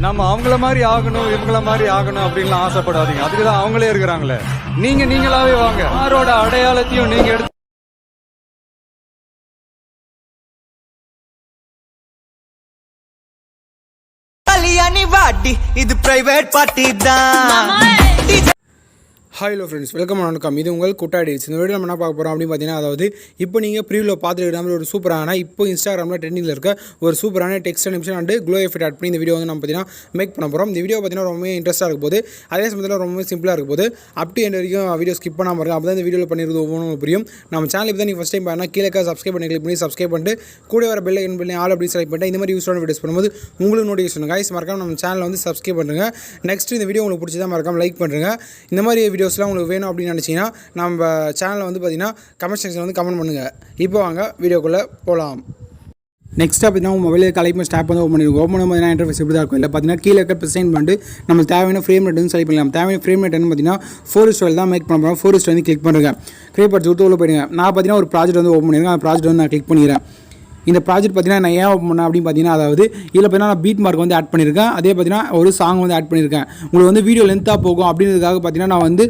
நம்ம அவங்கள மாதிரி ஆகணும் இவங்கள மாதிரி ஆகணும் அப்படின்லாம் ஆசைப்படாதீங்க. அதுக்குதான் அவங்களே இருக்கிறாங்களே. நீங்களாவே வாங்க. யாரோட அடையாளத்தையும் நீங்க எடுத்து இது பிரைவேட் பார்ட்டி தான். ஹாய் ஹலோ ஃப்ரெண்ட்ஸ், வெல்கம் வணக்கம். இது உங்கள் குட்டா editz. இந்த வீடியோ நம்ம என்ன பார்க்க போகிறோம் அப்படின்னு பார்த்தீங்கன்னா, அதாவது இப்போ நீங்கள் ப்ரீவியூவில் பார்த்துருக்கிற ஒரு சூப்பரான இப்போ இன்ஸ்டாகிராமில் ட்ரெண்டிங்கில் இருக்க ஒரு சூப்பரான text animation and glow effect add பண்ணி இந்த வீடியோ வந்து நம்ம பார்த்தீங்கன்னா மேக் பண்ண போகிறோம். இந்த வீடியோ பார்த்தீங்கன்னா ரொம்ப இன்ட்ரெஸ்ட்டாக இருக்க போது, அதே சமயத்தில் ரொம்ப சிம்பிளாக இருக்க போது. அப் டு எண்ட் வரைக்கும் வீடியோ ஸ்கிப் பண்ணாமல் இருக்கும். அப்போ தான் இந்த வீடியோவில் பண்ணிருது ஒவ்வொன்றும் புரியும். நம்ம சேனல் இப்போ தான் நீங்கள் ஃபஸ்ட் டைம் பார்த்தா கீழே சப்ஸ்கிரைப் பண்ணி கிளிக் பண்ணி சப்ஸ்கிரைப் பண்ணிட்டு கூட வர பெல் ஐக்கன் பண்ணி ஆல் அப்படி செலக்ட் பண்ணிட்டு இந்த மாதிரி யூஸ்ஃபுல்லான வீடியோஸ் பண்ணும்போது உங்களுக்கு நோட்டிஃபிகேஷன் கைஸ் மறக்காம நம்ம சேனலை வந்து சப்ஸ்கிரைப் பண்ணுங்கள். நெக்ஸ்ட் இந்த வீடியோ உங்களுக்கு பிடிச்சதா மறக்காம லைக் பண்ணுங்கள். இந்த மாதிரி வீடியோஸ்லாம் உங்களுக்கு வேணும் அப்படின்னு நினச்சிங்கன்னா நம்ம சேனலில் வந்து பார்த்தீங்கன்னா கமெண்ட் செக்ஷன் வந்து கமெண்ட் பண்ணுங்கள். இப்போ வாங்க வீடியோக்குள்ளே போகலாம். நெக்ஸ்ட்டாக பார்த்தீங்கன்னா உங்கள் மொபைலில் கலைப்பு ஸ்டாப் வந்து ஓப்பன் பண்ணிருக்கோம். ஓப்பன் பண்ணி பார்த்தீங்கன்னா இன்டர்ஃபேஸ் இப்படி தான் இருக்கும். இல்லை பார்த்தீங்கன்னா கீழே இருக்க ப்ரெசென்ட் பண்ணிட்டு நம்ம தேவையான ஃப்ரேம் ரேட் வந்து செலக்ட் பண்ணலாம். தேவையான ஃப்ரேம் ரேட் பார்த்தீங்கன்னா 4:12 தான் மேக் பண்ண போகிறோம். 4:12 வந்து கிளிக் பண்ணுறேன். கிளிக் பண்ணி கொடுத்து உள்ள போயிடுங்க. நான் பார்த்தீங்கன்னா ஒரு ப்ராஜெக்ட் வந்து ஓப்பன் பண்ணியிருக்கேன். அந்த ப்ராஜெக்ட் வந்து நான் கிளிக் பண்ணிக்கிறேன். இந்த ப்ராஜெக்ட் பார்த்தீங்கன்னா நான் ஏன் ஓப்பன் பண்ணேன் அப்படின்னு பார்த்தீங்கன்னா, அதாவது இதில் பார்த்தீங்கன்னா நான் பீட் மார்க் வந்து ஆட் பண்ணியிருக்கேன். அதே பார்த்தீங்கன்னா ஒரு சாங் வந்து ஆட் பண்ணியிருக்கேன். உங்களுக்கு வந்து வீடியோ லென்த்தாக போகும் அப்படின்றதுக்காக பார்த்தீங்கன்னா நான் வந்து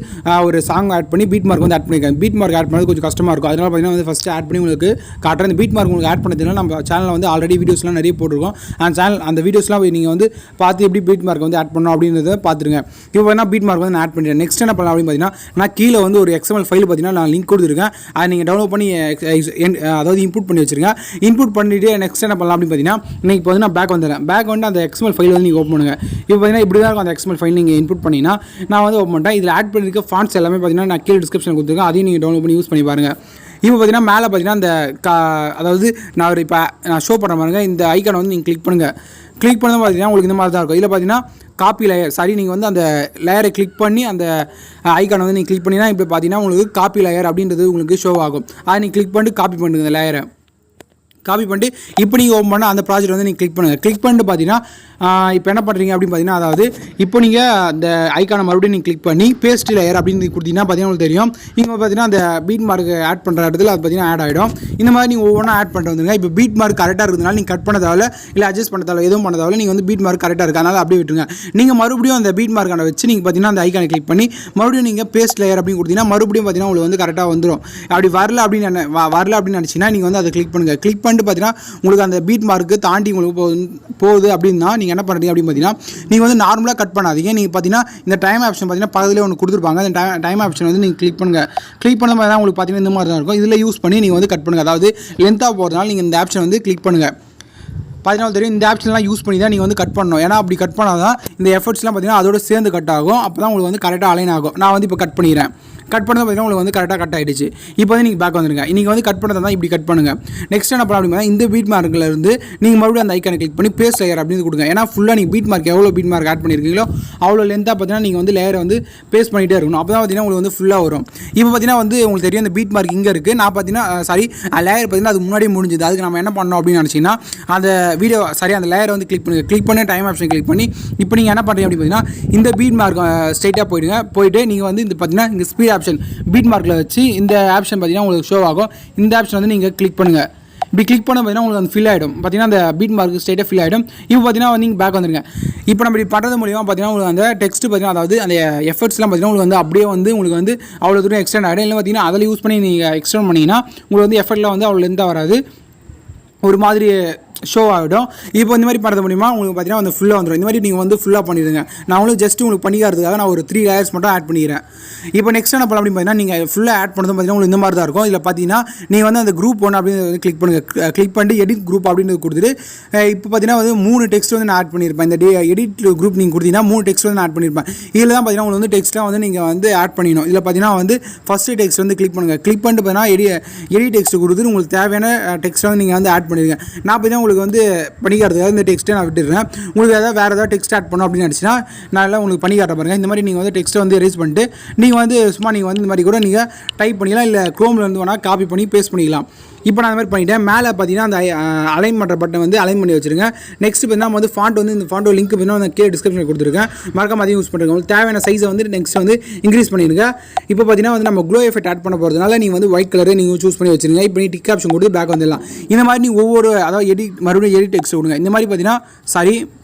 ஒரு சாங் ஆட் பண்ணி பீட் மார்க் வந்து ஆட் பண்ணியிருக்கேன். பீட் மார்க் ஆட் பண்ணது கொஞ்சம் கஷ்டமாக இருக்கும். அதனால் பார்த்தீங்கன்னா வந்து ஃபஸ்ட்டு ஆட் பண்ணி உங்களுக்கு காட்டுறேன். இந்த பீட் மார்க் உங்களுக்கு ஆட் பண்ணதுனால நம்ம சேனலில் வந்து ஆல்ரெடி வீடியோஸ்லாம் நிறைய போட்டிருக்கோம். அந்த வீடியோஸ்லாம் நீங்கள் வந்து பார்த்து எப்படி பீட் மார்க் வந்து ஆட் பண்ணணும் அப்படின்றத பார்த்துருங்க. இப்போ பார்த்தீங்கன்னா பீட் மார்க் வந்து நான் ஆட் பண்ணிட்டேன். நெக்ஸ்ட் என்ன பண்ணலாம் அப்படின்னு பார்த்தீங்கன்னா, நான் கீழே வந்து ஒரு XML ஃபைல் பார்த்தீங்கன்னா நான் லிங்க் கொடுத்துருக்கேன். அதை நீங்கள் டவுன்லோட் பண்ணி அதாவது இன்புட் பண்ணி வச்சுருங்க. இன்புட் பண்ணிவிட்டு நெக்ஸ்ட் என்ன பண்ணலாம் அப்படின்னு பார்த்தீங்கன்னா, நீங்கள் இப்போ வந்து நான் பேக் வந்துடுறேன். பேக் வந்து அந்த XML ஃபைல் வந்து நீங்கள் ஓப்பன் பண்ணுங்கள். இப்போ பார்த்தீங்கன்னா இப்படி தான் இருக்கும். அந்த XML ஃபைல் நீங்கள் இன்புட் பண்ணிங்கன்னா நான் வந்து ஓப்பன் பண்ணிட்டேன். இதில் ஆட் பண்ணியிருக்க ஃபாண்ட்ஸ் எல்லாமே பார்த்தீங்கன்னா நான் கீழே டிஸ்கிரிப்ஷனில் கொடுத்துருக்கேன். அதையும் நீங்கள் டவுன்லோட் பண்ணி யூஸ் பண்ணி பாருங்கள். இப்போ பார்த்தீங்கன்னா மேலே பார்த்தீங்கன்னா அந்த அதாவது நான் இப்போ நான் ஷோ பண்ணுற பாருங்க, இந்த ஐக்கானை வந்து நீங்கள் கிளிக் பண்ணுங்கள். கிளிக் பண்ணது பார்த்தீங்கன்னா உங்களுக்கு இந்த மாதிரி தான் இருக்கும். இதில் பார்த்தீங்கன்னா காப்பி லேயர் நீங்கள் வந்து அந்த லேயரை கிளிக் பண்ணி அந்த ஐக்கானை வந்து நீங்கள் கிளிக் பண்ணினா இப்போ பார்த்தீங்கன்னா உங்களுக்கு காப்பி லேயர் அப்படின்றது உங்களுக்கு ஷோ ஆகும். அதை நீங்கள் கிளிக் பண்ணிட்டு காப்பி பண்ணுங்க. இந்த லேயரை காப்பி பண்ணிட்டு இப்போ நீங்கள் ஓப்பன் பண்ணால் அந்த ப்ராஜெக்ட் வந்து நீங்கள் கிளிக் பண்ணுங்கள். கிளிக் பண்ணிட்டு பார்த்தீங்கன்னா இப்போ என்ன பண்ணுறீங்க அப்படின்னு பார்த்தீங்கன்னா, அதாவது இப்போ நீங்கள் அந்த ஐக்கானை மறுபடியும் நீங்கள் கிளிக் பண்ணி பேஸ்ட் லேயர் அப்படின்னு கொடுத்தீங்கன்னா பார்த்தீங்கன்னா உங்களுக்கு தெரியும். இங்கே பார்த்தீங்கன்னா அந்த பீட் மார்க் ஆட் பண்ணுற இடத்துல அது பார்த்தீங்கன்னா ஆட் ஆகிடும். இந்த மாதிரி நீங்கள் ஒவ்வொன்றா ஆட் பண்ணிட்டு வந்துருங்க. இப்போ பீட் மார்க் கரெக்டாக இருக்கிறதுனால நீங்கள் கட் பண்ண தேவை இல்லை அட்ஜஸ்ட் பண்ண தேவை எதுவும் பண்ண தேவை. நீங்கள் வந்து பீட் மார்க் கரெக்டாக இருக்குது, அதனால் அப்படியே விட்டுருங்க. நீங்கள் மறுபடியும் அந்த பீட் மார்க்கான வச்சு நீங்கள் பார்த்தீங்கன்னா அந்த ஐக்கானை கிளிக் பண்ணி மறுபடியும் நீங்கள் பேஸ்ட் லேயர் அப்படின்னு கொடுத்தீங்கன்னா மறுபடியும் பார்த்தீங்கன்னா உங்களுக்கு வந்து கரெக்டாக வந்துடும். அப்படி வரல அப்படின்னு நினச்சிங்கன்னா நீங்கள் வந்து அதை கிளிக் பண்ணுங்கள். கிளிக் பண்ணிட்டு பார்த்தீங்கன்னா உங்களுக்கு அந்த பீட் மார்க்கு தாண்டி உங்களுக்கு போகுது அப்படின்னா நீங்கள் என்ன பண்ணுறீங்க அப்படின்னு பார்த்தீங்கன்னா, நீங்கள் வந்து நார்மலாக கட் பண்ணாதீங்க. நீங்கள் பார்த்தீங்கன்னா இந்த டைம் ஆப்ஷன் பார்த்தீங்கன்னா பக்கத்துலேயே ஒன்று கொடுத்துருப்பாங்க. அந்த டைம் ஆப்ஷன் வந்து நீங்கள் கிளிக் பண்ணுங்கள். கிளிக் பண்ண மாதிரி தான் உங்களுக்கு பார்த்தீங்கன்னா இந்த மாதிரி தான் இருக்கும். இதில் யூஸ் பண்ணி நீங்கள் வந்து கட் பண்ணுங்கள். அதாவது லென்த்தாக போகிறதுனால நீங்கள் இந்த ஆப்ஷன் வந்து கிளிக் பண்ணுங்கள். பார்த்தீங்கன்னா தெரியும், இந்த ஆப்ஷன்லாம் யூஸ் பண்ணி தான் நீங்கள் வந்து கட் பண்ணணும். ஏன்னா அப்படி கட் பண்ணால் தான் இந்த எஃபர்ட்ஸ்லாம் பார்த்தீங்கன்னா அதோட சேர்ந்து கட் ஆகும். அப்போ தான் உங்களுக்கு வந்து கரெக்டாக அலைன் ஆகும். நான் வந்து இப்போ கட் பண்ணிடுறேன். கட் பண்ணது பார்த்தீங்கன்னா உங்களுக்கு வந்து கரெக்டாக கட் ஆகிடுச்சு. இப்போ வந்து நீங்கள் பேக் வந்துருங்க. இன்றைக்கி வந்து கட் பண்ணதை தான் இப்படி கட் பண்ணுங்கள். நெக்ஸ்ட் என்ன பண்ணலாம் அப்படின்னா, இந்த பீட் மார்க்கில் இருந்து நீங்கள் மறுபடியும் அந்த ஐக்கானை கிளிக் பண்ணி பேஸ்ட் லேயர் அப்படின்னு கொடுங்க. ஏன்னா ஃபுல்லாக நீங்கள் பீட் மார்க் எவ்வளோ பீட் மார்க் ஆட் பண்ணியிருக்கீங்களோ அவ்வளோ லென்த்தாக பார்த்தீங்கன்னா நீங்கள் வந்து லேயரை வந்து பேஸ்ட் பண்ணிகிட்டே இருக்கணும். அப்போ தான் பார்த்தீங்கன்னா உங்களுக்கு வந்து ஃபுல்லாக வரும். இப்போ பார்த்தீங்கன்னா வந்து உங்களுக்கு தெரியும் இந்த பீட் மார்க் இங்கே இருக்குது. நான் பார்த்தீங்கன்னா லேயர் பார்த்தீங்கன்னா அது முன்னாடியே முடிஞ்சுது. அதுக்கு நம்ம என்ன பண்ணோம் அப்படின்னு நினச்சிங்கன்னா, அந்த வீடியோ அந்த லேயரை வந்து கிளிக் பண்ணுங்கள். கிளிக் பண்ணி டைம் ஆப்ஷன் கிளிக் பண்ணி இப்போ நீங்கள் என்ன பண்ணுறீங்க அப்படின்னு பார்த்தீங்கன்னா, இந்த பீட் மார்க் ஸ்ட்ரைட்டாக போயிட்டு நீங்கள் வந்து இந்த பார்த்தீங்கன்னா இந்த ஸ்பீட் ஆப்ஷன் பீட் மார்க்கில் வச்சு இந்த ஆப்ஷன் பார்த்தீங்கன்னா உங்களுக்கு ஷோ ஆகும். இந்த ஆப்ஷன் வந்து நீங்கள் கிளிக் பண்ணுங்கள். இப்படி கிளிக் பண்ண பார்த்தீங்கன்னா உங்களுக்கு வந்து ஃபில் ஆகிடும். பார்த்தீங்கன்னா அந்த பீட் மார்க் ஸ்ட்ரைட்டாக ஃபில் ஆகிடும். இப்போ பார்த்தீங்கன்னா நீங்கள் பேக் வந்துருங்க. இப்போ நம்ம இப்படி பண்ணுறது மூலியமாக பார்த்தீங்கன்னா உங்களுக்கு அந்த டெக்ஸ்ட் பார்த்தீங்கன்னா அதாவது அந்த எஃபர்ட்ஸ்லாம் பார்த்தீங்கன்னா உங்களுக்கு வந்து அப்படியே வந்து உங்களுக்கு வந்து அவ்வளோ தூரம் எக்ஸ்டெண்ட் ஆகிடும். இல்லை பார்த்தீங்கன்னா அதில் யூஸ் பண்ணி நீங்கள் எக்ஸ்டெண்ட் பண்ணிங்கன்னா உங்களுக்கு வந்து எஃபர்ட்லாம் வந்து அவ்வளோ லென்த்தாக வராது, ஒரு மாதிரி ஷோ ஆகிடும். இப்போ இந்த மாதிரி பண்ணுறது மூலிமா உங்களுக்கு பார்த்தீங்கன்னா வந்து ஃபுல்லாக வந்துடும். இந்த மாதிரி நீங்கள் வந்து ஃபுல்லாக பண்ணிடுங்க. நான் உங்களுக்கு ஜஸ்ட் உங்களுக்கு பண்ணிக்கிறதுக்காக நான் ஒரு 3 லேயர்ஸ் மட்டும் ஆட் பண்ணிக்கிறேன். இப்போ நெக்ஸ்ட் என்ன பண்ணலாம் அப்படின்னு பார்த்தீங்கன்னா, நீங்கள் ஃபுல்லாக ஆட் பண்ணது பார்த்தீங்கன்னா உங்களுக்கு இந்த மாதிரி தான் இருக்கும். இதில் பார்த்தீங்கன்னா நீங்கள் வந்து அந்த குரூப் 1 அப்படின்னு கிளிக் பண்ணுங்கள். கிளிக் பண்ணிட்டு எடிட் குரூப் அப்படின்னு கொடுத்துட்டு இப்போ பார்த்தீங்கன்னா வந்து 3 டெக்ஸ்ட் வந்து நான் ஆட் பண்ணியிருப்பேன். இந்த எடிட் குரூப் நீங்கள் கொடுத்தீங்கன்னா 3 டெக்ஸ்ட் வந்து நான் ஆட் பண்ணியிருப்பேன். இதில் தான் பார்த்தீங்கன்னா உங்களுக்கு வந்து டெக்ஸ்ட்லாம் வந்து நீங்கள் வந்து ஆட் பண்ணிடணும். இதில் பார்த்தீங்கன்னா வந்து ஃபஸ்ட்டு டெக்ஸ்ட் வந்து கிளிக் பண்ணுங்கள். கிளிக் பண்ணிட்டு பார்த்தீங்கன்னா எடிட் டெக்ஸ்ட் கொடுத்துட்டு உங்களுக்கு தேவையான டெக்ஸ்ட் வந்து நீங்கள் வந்து ஆட் பண்ணிடுங்க. நான் பார்த்தீங்கன்னா உங்களுக்கு வந்து பண்ணிக்கிறதுக்காக இந்த டெக்ஸ்ட்டை நான் விட்டுடுறேன். உங்களுக்கு ஏதாவது வேறு ஏதாவது டெக்ஸ்ட் ஆட் பண்ணணும் அப்படின்னு நினச்சின்னா நான் எல்லாம் உங்களுக்கு பண்ணி காட்ட பாருங்கள். இந்த மாதிரி நீங்கள் வந்து டெக்ஸ்ட்டை வந்து எரேஸ் பண்ணிட்டு நீங்கள் வந்து சும்மா நீங்கள் வந்து இந்த மாதிரி கூட நீங்கள் டைப் பண்ணிக்கலாம். இல்லை க்ரோமில் வந்து வேணால் காப்பி பண்ணி பேஸ்ட் பண்ணிக்கலாம். இப்போ நான் அந்த மாதிரி பண்ணிவிட்டேன். மேலே பார்த்தீங்கன்னா அந்த அலைன் பண்ணுற பட்டன் வந்து அலைன் பண்ணி வச்சுருங்க. நெக்ஸ்ட் பார்த்தீங்கன்னா நம்ம வந்து ஃபாண்ட் வந்து இந்த ஃபாண்டோ லிங்க் பார்த்தீங்கன்னா அந்த கீழே டிஸ்கிரிப்ஷனில் கொடுத்துருக்கேன். மறக்காம அதையும் யூஸ் பண்ணுறேன். உங்களுக்கு தேவையான சைஸை வந்து நெக்ஸ்ட் வந்து இன்க்ரீஸ் பண்ணிடுங்க. இப்போ பார்த்தீங்கன்னா வந்து நம்ம க்ளோ எஃபெக்ட் ஆட் பண்ண போகிறதுனால நீங்கள் வந்து ஒயிட் கலரை நீங்கள் சூஸ் பண்ணி வச்சுருங்க. இப்போ நீ டிக் ஆப்ஷன் கொடுத்து பேக் வந்துடலாம். இந்த மாதிரி நீங்கள் ஒவ்வொரு அதாவது மறுபடியும் எடிட் டெக்ஸ்ட் கொடுங்க. இந்த மாதிரி பார்த்தீங்கன்னா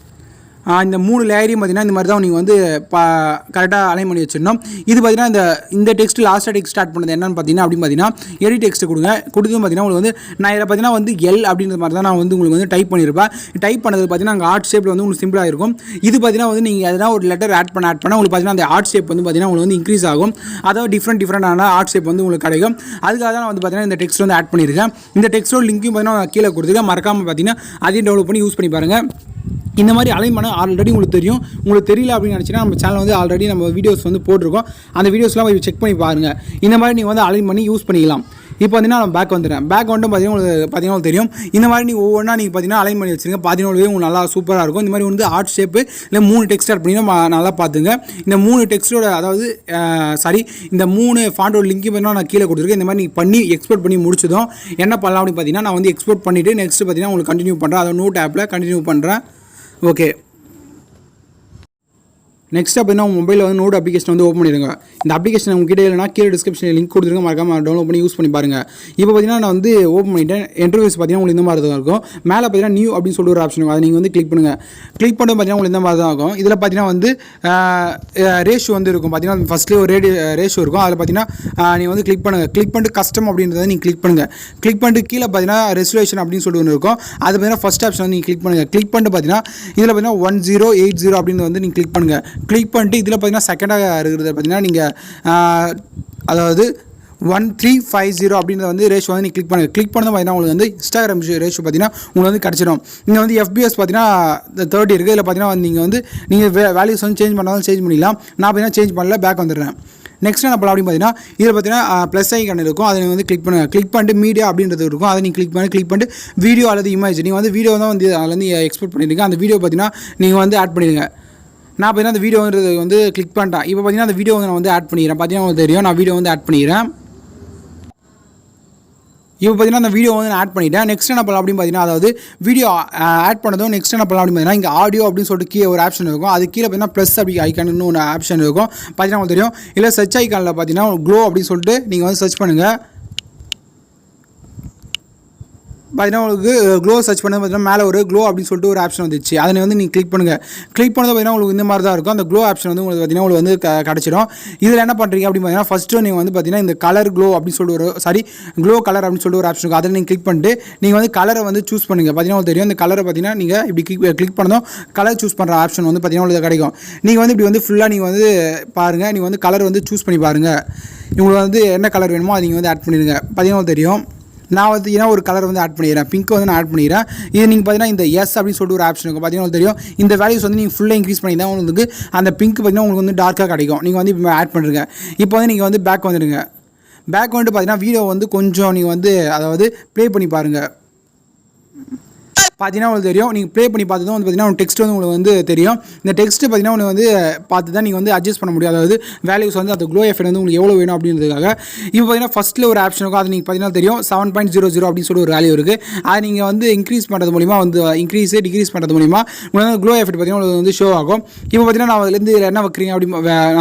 இந்த 3 லேயரையும் பார்த்தீங்கன்னா இந்த மாதிரி தான் நீங்கள் வந்து கரெக்டாக அலைன் பண்ணி வச்சிடணும். இது பார்த்தீங்கன்னா இந்த டெக்ஸ்ட் லாஸ்ட்டாக டெக்ஸ்ட் ஸ்டார்ட் பண்ணது என்னன்னு பார்த்தீங்கன்னா அப்படின்னு பார்த்தீங்கன்னா எடிட் டெக்ஸ்ட் கொடுங்க. கொடுத்ததும் பார்த்தீங்கன்னா உங்களுக்கு வந்து நான் இதில் பார்த்தீங்கன்னா வந்து எல் அப்படின்ற மாதிரி தான் நான் வந்து உங்களுக்கு வந்து டைப் பண்ணியிருப்பேன். டைப் பண்ணது பார்த்தீங்கன்னா அங்கே ஆர்ட் ஷேப்பில் வந்து உங்களுக்கு சிம்பிளாக இருக்கும். இது பார்த்தீங்கன்னா வந்து நீங்கள் எதனா ஒரு லெட்டர் ஆட் பண்ண உங்களுக்கு பார்த்தீங்கன்னா அந்த ஆர்ட் ஷேப் வந்து பார்த்தீங்கன்னா உங்களுக்கு வந்து இன்க்ரீஸ் ஆகும். அதாவது டிஃப்ரெண்டான ஆர்ட் ஷேப் வந்து உங்களுக்கு கிடைக்கும். அதுக்காக தான் வந்து பார்த்தீங்கன்னா இந்த டெக்ஸ்ட் வந்து ஆட் பண்ணியிருக்கேன். இந்த டெக்ஸ்ட்டோட லிங்க்கும் பார்த்தீங்கன்னா கீழே கொடுத்துருக்கேன். மறக்காமல் பார்த்தீங்கன்னா அதையும் டெவலப் பண்ணி யூஸ் பண்ணி பாருங்கள். இந்த மாதிரி அலைன் பண்ண ஆல்ரெடி உங்களுக்கு தெரியும். உங்களுக்கு தெரியல அப்படின்னு நினச்சிங்கன்னா நம்ம சேனல் வந்து ஆல்ரெடி நம்ம வீடியோஸ் வந்து போட்டிருக்கோம். அந்த வீடியோஸ்லாம் செக் பண்ணி பாருங்கள். இந்த மாதிரி நீங்கள் வந்து அலைன் பண்ணி யூஸ் பண்ணிக்கலாம். இப்போ பார்த்தீங்கன்னா நான் பேக் வந்துடுறேன். பேக் வந்துட்டு பார்த்தீங்கன்னா தெரியும். இந்த மாதிரி நீங்கள் ஒவ்வொன்றா நீங்கள் பார்த்தீங்கன்னா அலைன் பண்ணி வச்சுருங்க. பார்த்தீங்கன்னா உங்களுக்கு நல்லா சூப்பராக இருக்கும். இந்த மாதிரி வந்து ஆர்ட் ஷேப்பு இல்லை 3 டெக்ஸ்ட் ஆட் பண்ணி நல்லா பார்த்துங்க. இந்த 3 டெக்ஸ்ட்டோட அதாவது இந்த 3 ஃபாண்டோட லிங்க்கு பார்த்தீங்கன்னா நான் கீழே கொடுத்துருக்கேன். இந்த மாதிரி நீங்கள் பண்ணி எக்ஸ்போர்ட் பண்ணி முடிச்சதும் என்ன பண்ணலாம் அப்படின்னு பார்த்தீங்கன்னா நான் வந்து எக்ஸ்போர்ட் பண்ணிவிட்டு நெக்ஸ்ட் பார்த்தீங்கன்னா உங்களுக்கு கண்டினியூ பண்ணுறேன். அதை நோட் ஆப்பில் கண்டினியூ பண்ணுறேன். ஓகே, நெக்ஸ்ட் அப்படின்னா உங்கள் மொபைலில் வந்து நோட் அப்ளிகேஷன் வந்து ஓப்பன் பண்ணிடுங்க. இந்த அப்ளிகேஷன் உங்ககிட்ட இல்லைனா கீழே டிஸ்கிரிப்ஷனில் லிங்க் கொடுத்துருங்க. மறக்காம டவுன்லோட் பண்ணி யூஸ் பண்ணி பாருங்கள். இப்போ பார்த்தீங்கன்னா நான் வந்து ஓப்பன் பண்ணிட்டேன். இன்டர்ஃபேஸ் பார்த்தீங்கன்னா உங்களுக்கு இந்த மாதிரி தான் இருக்கும். மேலே பார்த்தீங்கன்னா நியூ அப்படின்னு சொல்லிட்டு ஒரு ஆப்ஷன் இருக்கும். அதை நீங்கள் வந்து கிளிக் பண்ணுங்கள். கிளிக் பண்ணி பார்த்தீங்கன்னா உங்களுக்கு இந்த மாதிரி தான் இருக்கும். இதில் பார்த்தீங்கன்னா வந்து ரேஷியோ வந்து இருக்கும். பார்த்தீங்கன்னா ஃபஸ்ட்லேயே ஒரு ரேஷியோ இருக்கும். அதில் பார்த்தீங்கன்னா நீங்கள் வந்து கிளிக் பண்ணுங்கள். கிளிக் பண்ணிட்டு கஸ்டம் அப்படின்றத நீங்கள் கிளிக் பண்ணுங்கள். கிளிக் பண்ணிட்டு கீழே பார்த்தீங்கன்னா ரெசல்யூஷன் அப்படின்னு சொல்லிட்டு ஒன்று இருக்கும். அது பார்த்தீங்கன்னா ஃபஸ்ட் ஆப்ஷன் வந்து நீங்கள் கிளிக் பண்ணுங்கள். கிளிக் பண்ணிட்டு பார்த்தீங்கன்னா இதில் பார்த்தீங்கன்னா 1080 அப்படின்னு வந்து நீங்கள் கிளிக் பண்ணுங்கள். கிளிக் பண்ணிட்டு இதில் பார்த்தீங்கன்னா செகண்டாக இருக்கிறது பார்த்தீங்கன்னா நீங்கள் அதாவது 1350 அப்படின்றத வந்து ரேஷியோ வந்து நீங்கள் கிளிக் பண்ணுங்கள். கிளிக் பண்ணது பார்த்தீங்கன்னா உங்களுக்கு வந்து இன்ஸ்டாகிராம் ரேஷியோ பார்த்தீங்கன்னா உங்களுக்கு வந்து கிடச்சிடும். இங்கே வந்து FBS பார்த்தீங்கன்னா 30 இருக்குது. இதில் பார்த்தீங்கன்னா நீங்கள் வேல்யூஸ் வந்து சேஞ்ச் பண்ணாலும் சேஞ்ச் பண்ணிக்கலாம். நான் பார்த்தீங்கன்னா சேஞ்ச் பண்ணல, பேக் வந்துடுறேன். நெக்ஸ்ட் என்ன பண்ணலாம் அப்படின்னு பார்த்தீங்கன்னா இதில் பார்த்தீங்கன்னா ப்ளஸ் ஐக்கான் இருக்கும். அதை வந்து கிளிக் பண்ணுங்கள். கிளிக் பண்ணிட்டு மீடியா அப்படின்றது இருக்கும். அதை நீங்கள் கிளிக் பண்ணிட்டு வீடியோ அல்லது இமேஜ் நீங்கள் வந்து வீடியோ தான் வந்து அதில் வந்து எக்ஸ்போர்ட் பண்ணியிருக்கீங்க. அந்த வீடியோ பார்த்தீங்கன்னா நீங்கள் வந்து ஆட் பண்ணிடுங்க. நான் பார்த்தீங்கன்னா அந்த வீடியோன்றது வந்து கிளிக் பண்ணிட்டேன். இப்போ பார்த்தீங்கன்னா அந்த வீடியோ வந்து நான் வந்து ஆட் பண்ணிக்கிறேன். பார்த்தீங்கன்னா உங்களுக்கு தெரியும் நான் வீடியோ வந்து ஆட் பண்ணிக்கிறேன். இப்போ பார்த்தீங்கன்னா அந்த வீடியோ வந்து நான் ஆட் பண்ணிட்டேன். நெக்ஸ்ட் என்ன பண்ணலாம் அப்படின்னு பார்த்தீங்கன்னா அதாவது வீடியோ ஆட் பண்ணதும் நெக்ஸ்ட் என்ன பண்ணலாம் அப்படின்னு பார்த்தீங்கன்னா இங்கே ஆடியோ அப்படின்னு சொல்லிட்டு கீழே ஒரு ஆப்ஷன் இருக்கும். அது கீழே பார்த்தீங்கன்னா ப்ளஸ் அப்படி ஐக்கான்னு ஒரு ஆப்ஷன் இருக்கும். பார்த்தீங்கன்னா உங்களுக்கு தெரியும். இல்லை சர்ச் ஐக்கானில் பார்த்தீங்கன்னா க்ளோ அப்படின்னு சொல்லிட்டு நீங்கள் வந்து சர்ச் பண்ணுங்கள். பார்த்தீங்கன்னா உங்களுக்கு க்ளோ சர்ச் பண்ணது பார்த்தீங்கன்னா மேலே ஒரு க்ளோ அப்படின்னு சொல்லிட்டு ஒரு ஆப்ஷன் வந்துச்சு. அதை வந்து நீங்கள் கிளிக் பண்ணுங்கள். கிளிக் பண்ணது பார்த்தீங்கன்னா உங்களுக்கு இந்த மாதிரி தான் இருக்கும். அந்த க்ளோ ஆப்ஷன் வந்து உங்களுக்கு பார்த்தீங்கன்னா உங்களுக்கு வந்து கிடச்சிடும். இதில் என்ன பண்ணுறீங்க அப்படின்னு பார்த்தீங்கன்னா ஃபஸ்ட்டு நீங்கள் வந்து பார்த்தீங்கன்னா இந்த கலர் க்ளோ அப்படின்னு சொல்லிட்டு க்ளோ கலர் அப்படின்னு சொல்லிட்டு ஒரு ஆப்ஷன் இருக்கும். அதில் நீங்கள் கிளிக் பண்ணிட்டு நீங்கள் வந்து கலரை வந்து சூஸ் பண்ணுங்கள். பார்த்தீங்கன்னா உங்களுக்கு தெரியும். இந்த கலரை பார்த்தீங்கன்னா நீங்கள் இப்படி கிளிக் பண்ணதும் கலர் சூஸ் பண்ணுற ஆப்ஷன் வந்து பார்த்தீங்கன்னா உங்களுக்கு கிடைக்கும். நீங்கள் வந்து இப்படி வந்து ஃபுல்லாக நீங்கள் வந்து பாருங்கள். நீங்கள் வந்து கலர் வந்து சூஸ் பண்ணி பாருங்கள். உங்களுக்கு வந்து என்ன கலர் வேணுமோ அதை நீங்கள் வந்து ஆட் பண்ணிடுங்க. பார்த்தீங்கன்னா தெரியும். நான் பார்த்தீங்கன்னா ஒரு கலர் வந்து ஆட் பண்ணிடுறேன். பிங்க் வந்து நான் ஆட் பண்ணிடுறேன். இது நீங்கள் பார்த்தீங்கன்னா இந்த எஸ் அப்படின்னு சொல்லிட்டு ஒரு ஆப்ஷன் இருக்கும். பார்த்தீங்கன்னா தெரியும். இந்த வேல்யூஸ் வந்து நீங்கள் ஃபுல்லாக இன்க்ரீஸ் பண்ணி தான் உங்களுக்கு அந்த பிங்க் பார்த்தீங்கன்னா உங்களுக்கு வந்து டார்க்காக கிடைக்கும். நீங்கள் வந்து இப்போ ஆட் பண்ணுறீங்க. இப்போ வந்து நீங்கள் வந்து பேக் வந்துடுங்க. பேக் வந்துட்டு பார்த்தீங்கன்னா வீடியோ வந்து கொஞ்சம் நீங்கள் வந்து அதாவது ப்ளே பண்ணி பாருங்கள். பார்த்தீங்கன்னா உங்களுக்கு தெரியும். நீங்கள் ப்ளே பண்ணி பார்த்து தான் வந்து பார்த்தீங்கன்னா டெக்ஸ்ட் வந்து உங்களுக்கு வந்து தெரியும். இந்த டெக்ஸ்ட்டு பார்த்தீங்கன்னா உங்களுக்கு வந்து பார்த்து தான் நீங்கள் வந்து அட்ஜஸ்ட் பண்ண முடியும். அதாவது வேல்யூஸ் வந்து அந்த க்ளோ எஃபெக்ட் வந்து உங்களுக்கு எவ்வளோ வேணும் அப்படின்றதுக்காக. இப்போ பார்த்தீங்கன்னா ஃபஸ்ட்டில் ஒரு ஆப்ஷன் இருக்கும். அது நீங்கள் பார்த்தீங்கன்னா தெரியும் 7.00 அப்படின்னு சொல்லி ஒரு வேல்யூ இருக்குது. அதை நீங்கள் வந்து இன்க்ரீஸ் பண்ணுறது மூலிமா வந்து டிக்ரீஸ் பண்ணுறது மூலிமா உங்களுக்கு வந்து க்ளோ எஃபெக்ட் பார்த்தீங்கன்னா உங்களுக்கு வந்து ஷோ ஆகும். இப்போ பார்த்தீங்கன்னா நான் அதுலேருந்து என்ன வைக்கிறேன்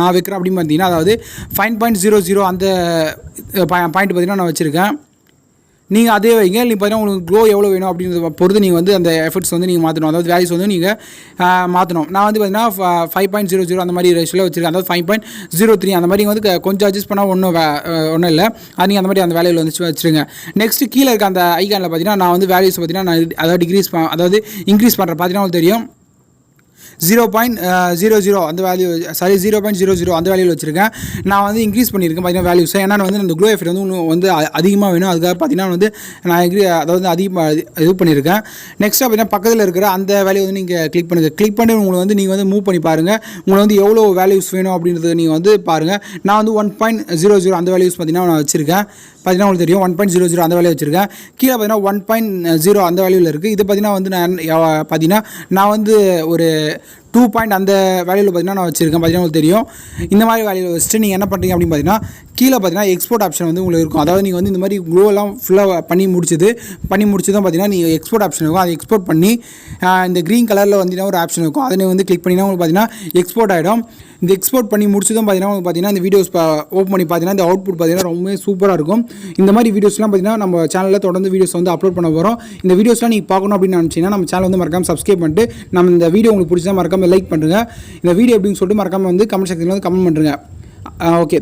நான் வைக்கிறேன் அப்படின்னு பார்த்தீங்கன்னா அதாவது 5.00 அந்த பாயிண்ட் பார்த்தீங்கன்னா நான் வச்சுருக்கேன். நீங்கள் அதே வைங்க. நீங்கள் பார்த்தீங்கன்னா உங்களுக்கு க்ளோ எவ்வளோ வேணும் அப்படின்றத பொறுத்து நீங்கள் வந்து அந்த எஃபெக்ட்ஸ் வந்து நீங்கள் மாற்றணும். அதாவது வேல்யூஸ் வந்து நீங்கள் மாற்றணும். நான் வந்து பார்த்தீங்கன்னா 5.00 அந்த மாதிரி ரேஷியோவில் வச்சுருக்கேன். அதாவது 5.03 அந்த மாதிரி வந்து கொஞ்சம் அட்ஜஸ்ட் பண்ணால் ஒன்றும் இல்லை. அது நீங்கள் அந்த மாதிரி அந்த வேல்யூவில் வந்து வச்சுருங்க. நெக்ஸ்ட்டு கீழே இருக்க அந்த ஐக்கானில் பார்த்தீங்கன்னா நான் வந்து வேல்யூஸ் பார்த்தீங்கன்னா நான் அதாவது இன்க்ரீஸ் பண்ணுறேன். பார்த்தீங்கன்னா உங்களுக்கு தெரியும் 0.00 அந்த வேல்யூ 0.00 அந்த வேல்யூவில் வச்சுருக்கேன். நான் வந்து இன்க்ரீஸ் பண்ணியிருக்கேன் பார்த்தீங்கன்னா வேல்யூஸ். ஏன்னா வந்து அந்த க்ளோ எஃபெக்ட் வந்து உங்களுக்கு வந்து அதிகமாக வேணும். அதுக்காக பார்த்தீங்கன்னா வந்து நான் அதாவது அதிகமாக இது பண்ணியிருக்கேன். நெக்ஸ்ட்டாக பார்த்தீங்கன்னா பக்கத்தில் இருக்கிற அந்த வேல்யூ வந்து நீங்கள் கிளிக் பண்ணுங்கள். கிளிக் பண்ணி உங்களுக்கு வந்து நீங்கள் வந்து மூவ் பண்ணி பாருங்கள். உங்களுக்கு வந்து எவ்வளோ வேல்யூஸ் வேணும் அப்படின்றது நீங்கள் வந்து பாருங்கள். நான் வந்து 1.00 அந்த வேல்யூஸ் பார்த்தீங்கன்னா நான் வச்சுருக்கேன். பார்த்தீங்கன்னா உங்களுக்கு தெரியும் 1.00 அந்த வேல்யூ வச்சுருக்கேன். கீழே பார்த்தீங்கன்னா 1.0 அந்த வேல்யூவில் இருக்குது. இது பார்த்தீங்கன்னா வந்து நான் வந்து ஒரு 2 பாயிண்ட் அந்த வேல்யூவில் பார்த்தீங்கன்னா நான் வச்சுருக்கேன். பார்த்தீங்கன்னா உங்களுக்கு தெரியும். இந்த மாதிரி வேல்யூவில் வச்சுட்டு நீங்கள் என்ன பண்ணுறீங்க அப்படின்னு பார்த்தீங்கன்னா கீழே பார்த்தீங்கன்னா எக்ஸ்போர்ட் ஆப்ஷன் வந்து உங்களுக்கு இருக்கும். அதாவது நீங்கள் வந்து இந்த மாதிரி க்ளோலாம் ஃபுல்லாக பண்ணி முடிச்சதும் பார்த்தீங்கன்னா நீங்கள் எக்ஸ்போர்ட் ஆப்ஷன் இருக்கும். அதை எக்ஸ்போர்ட் பண்ணி இந்த க்ரீன் கலரில் வந்தீங்கன்னா ஒரு ஆப்ஷன் இருக்கும். அதை வந்து கிளிக் பண்ணிங்கன்னா உங்களுக்கு பார்த்தீங்கன்னா எக்ஸ்போர்ட் ஆகிடும். இந்த எக்ஸ்போர்ட் பண்ணி முடிச்சதும் பார்த்தீங்கன்னா இந்த வீடியோஸ் ஓப்பன் பண்ணி பார்த்தீங்கன்னா இந்த அவுட்புட் பார்த்தீங்கன்னா ரொம்பவே சூப்பராக இருக்கும். இந்த மாதிரி வீடியோஸ்லாம் பார்த்தீங்கன்னா நம்ம சேனலில் தொடர்ந்து வீடியோஸ் வந்து அப்லோட் பண்ண போகிறோம். இந்த வீடியோஸ்லாம் நீங்கள் பார்க்கணும் அப்படின்னு நினச்சிங்கன்னா நம்ம சேனல் வந்து மறக்காம சப்ஸ்கிரைப் பண்ணிட்டு நம்ம இந்த வீடியோ உங்களுக்கு பிடிச்சா மறக்காம லைக் பண்ணுங்கள். இந்த வீடியோ எப்படின்னு சொல்லிட்டு மறக்காம வந்து கமெண்ட் செக்ஷனில் வந்து கமெண்ட் பண்ணுறேங்க. ஓகே.